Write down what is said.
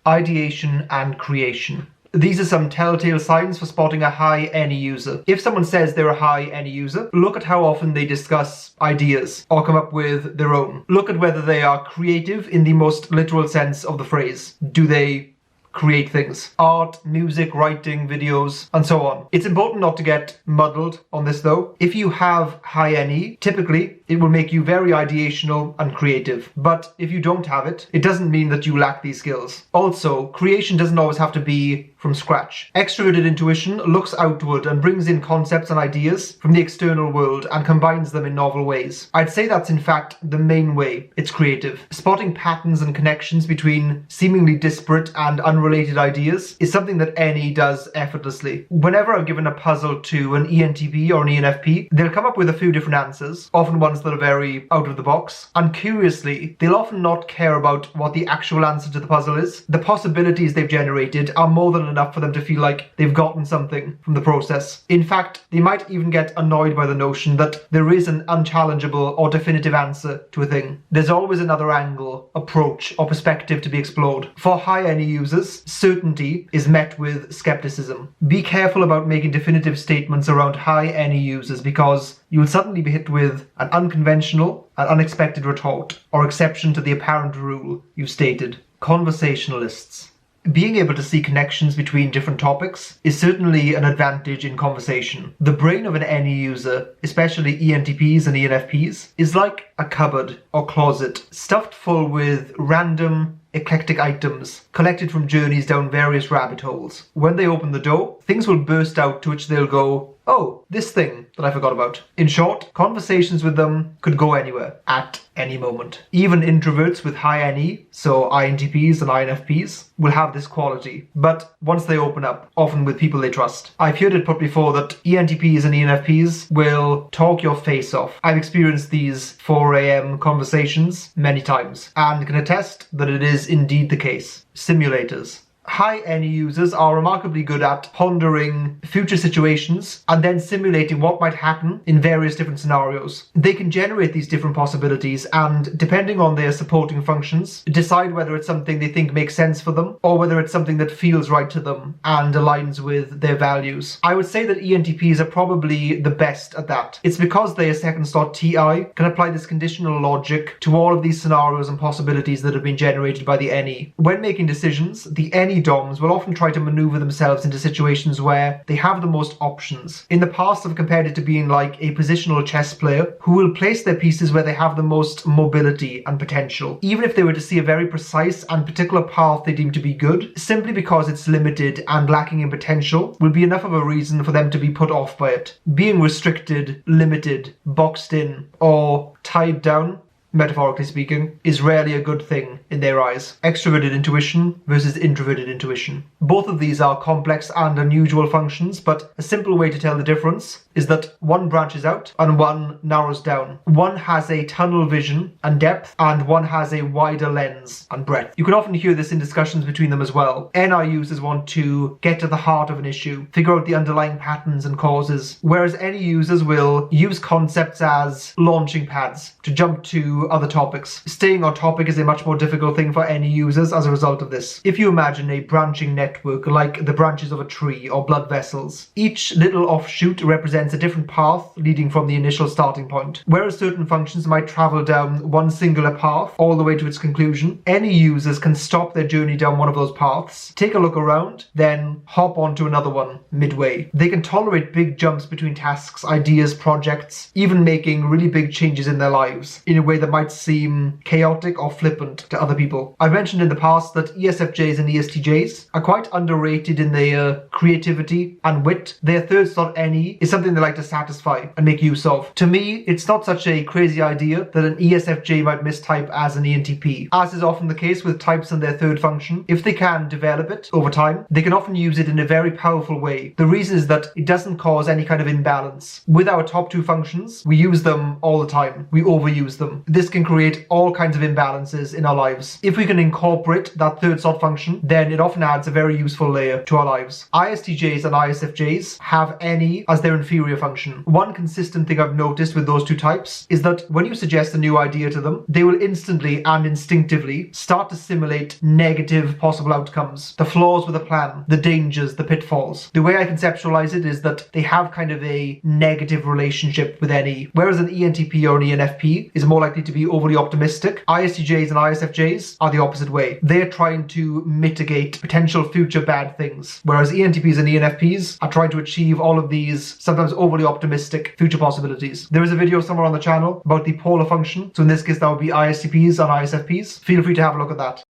Ideation and creation. These are some telltale signs for spotting a high NE user. If someone says they're a high NE user, look at how often they discuss ideas or come up with their own. Look at whether they are creative in the most literal sense of the phrase. Do they create things? Art, music, writing, videos, and so on. It's important not to get muddled on this though. If you have high NE, typically it will make you very ideational and creative. But if you don't have it, it doesn't mean that you lack these skills. Also, creation doesn't always have to be from scratch. Extroverted intuition looks outward and brings in concepts and ideas from the external world and combines them in novel ways. I'd say that's in fact the main way it's creative. Spotting patterns and connections between seemingly disparate and unrelated ideas is something that NE does effortlessly. Whenever I'm given a puzzle to an ENTP or an ENFP, they'll come up with a few different answers, often ones that are very out of the box. And curiously, they'll often not care about what the actual answer to the puzzle is. The possibilities they've generated are more than enough for them to feel like they've gotten something from the process. In fact, they might even get annoyed by the notion that there is an unchallengeable or definitive answer to a thing. There's always another angle, approach, or perspective to be explored. For high NE users, certainty is met with skepticism. Be careful about making definitive statements around high NE users because you'll suddenly be hit with an unconventional and unexpected retort or exception to the apparent rule you've stated. Conversationalists. Being able to see connections between different topics is certainly an advantage in conversation. The brain of an NE user, especially ENTPs and ENFPs, is like a cupboard or closet stuffed full with random, eclectic items collected from journeys down various rabbit holes. When they open the door, things will burst out to which they'll go, "Oh, this thing that I forgot about." In short, conversations with them could go anywhere, at any moment. Even introverts with high NE, so INTPs and INFPs, will have this quality. But once they open up, often with people they trust. I've heard it put before that ENTPs and ENFPs will talk your face off. I've experienced these 4 a.m. conversations many times, and can attest that it is indeed the case. Simulators. High NE users are remarkably good at pondering future situations and then simulating what might happen in various different scenarios. They can generate these different possibilities and, depending on their supporting functions, decide whether it's something they think makes sense for them or whether it's something that feels right to them and aligns with their values. I would say that ENTPs are probably the best at that. It's because their second slot TI can apply this conditional logic to all of these scenarios and possibilities that have been generated by the NE. When making decisions, the NE DOMs will often try to maneuver themselves into situations where they have the most options. In the past, I've compared it to being like a positional chess player who will place their pieces where they have the most mobility and potential. Even if they were to see a very precise and particular path they deem to be good, simply because it's limited and lacking in potential will be enough of a reason for them to be put off by it. Being restricted, limited, boxed in, or tied down, metaphorically speaking, is rarely a good thing in their eyes. Extroverted intuition versus introverted intuition. Both of these are complex and unusual functions, but a simple way to tell the difference is that one branches out and one narrows down. One has a tunnel vision and depth, and one has a wider lens and breadth. You can often hear this in discussions between them as well. NI users want to get to the heart of an issue, figure out the underlying patterns and causes, whereas NE users will use concepts as launching pads to jump to other topics. Staying on topic is a much more difficult thing for NE users as a result of this. If you imagine a branching network like the branches of a tree or blood vessels, each little offshoot represents a different path leading from the initial starting point. Whereas certain functions might travel down one singular path all the way to its conclusion, NE users can stop their journey down one of those paths, take a look around, then hop onto another one midway. They can tolerate big jumps between tasks, ideas, projects, even making really big changes in their lives in a way that might seem chaotic or flippant to other people. I've mentioned in the past that ESFJs and ESTJs are quite underrated in their creativity and wit. Their third slot NE is something they like to satisfy and make use of. To me, it's not such a crazy idea that an ESFJ might mistype as an ENTP. As is often the case with types and their third function, if they can develop it over time, they can often use it in a very powerful way. The reason is that it doesn't cause any kind of imbalance. With our top two functions, we use them all the time. We overuse them. This can create all kinds of imbalances in our lives. If we can incorporate that third slot function, then it often adds a very useful layer to our lives. ISTJs and ISFJs have NE as their inferior superior function. One consistent thing I've noticed with those two types is that when you suggest a new idea to them, they will instantly and instinctively start to simulate negative possible outcomes, the flaws with a plan, the dangers, the pitfalls. The way I conceptualize it is that they have kind of a negative relationship with NE, whereas an ENTP or an ENFP is more likely to be overly optimistic. ISTJs and ISFJs are the opposite way. They're trying to mitigate potential future bad things, whereas ENTPs and ENFPs are trying to achieve all of these sometimes overly optimistic future possibilities. There is a video somewhere on the channel about the polar function, so in this case that would be ISTPs and ISFPs. Feel free to have a look at that.